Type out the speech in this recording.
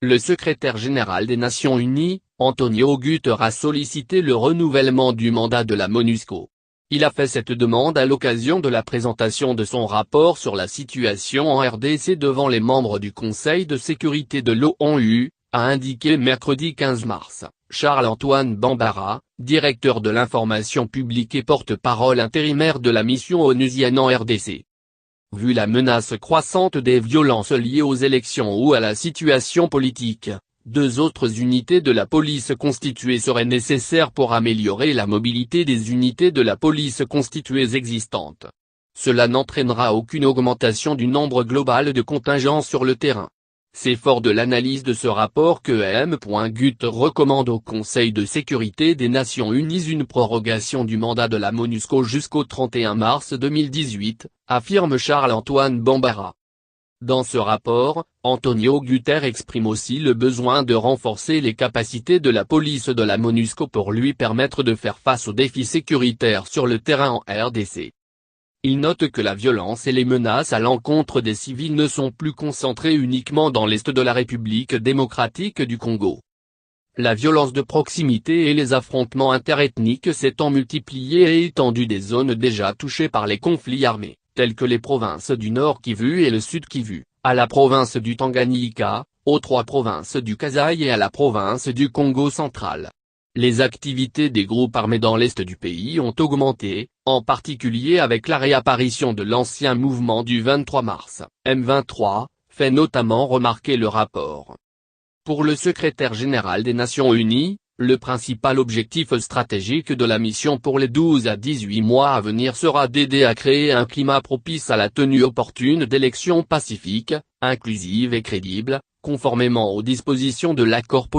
Le secrétaire général des Nations Unies, Antonio Guterres a sollicité le renouvellement du mandat de la MONUSCO. Il a fait cette demande à l'occasion de la présentation de son rapport sur la situation en RDC devant les membres du Conseil de sécurité de l'ONU, a indiqué mercredi 15 mars, Charles-Antoine Bambara, directeur de l'information publique et porte-parole intérimaire de la mission onusienne en RDC. Vu la menace croissante des violences liées aux élections ou à la situation politique, 2 autres unités de la police constituées seraient nécessaires pour améliorer la mobilité des unités de la police constituées existantes. Cela n'entraînera aucune augmentation du nombre global de contingents sur le terrain. C'est fort de l'analyse de ce rapport que M. Guterres recommande au Conseil de sécurité des Nations Unies une prorogation du mandat de la MONUSCO jusqu'au 31 mars 2018, affirme Charles-Antoine Bambara. Dans ce rapport, Antonio Guterres exprime aussi le besoin de renforcer les capacités de la police de la MONUSCO pour lui permettre de faire face aux défis sécuritaires sur le terrain en RDC. Il note que la violence et les menaces à l'encontre des civils ne sont plus concentrées uniquement dans l'est de la République démocratique du Congo. La violence de proximité et les affrontements interethniques s'étant multipliés et étendus des zones déjà touchées par les conflits armés, telles que les provinces du Nord Kivu et le Sud Kivu, à la province du Tanganyika, aux 3 provinces du Kasaï et à la province du Congo central. Les activités des groupes armés dans l'est du pays ont augmenté, en particulier avec la réapparition de l'ancien mouvement du 23 mars, M23, fait notamment remarquer le rapport. Pour le secrétaire général des Nations Unies, le principal objectif stratégique de la mission pour les 12 à 18 mois à venir sera d'aider à créer un climat propice à la tenue opportune d'élections pacifiques, inclusives et crédibles, conformément aux dispositions de l'accord politique.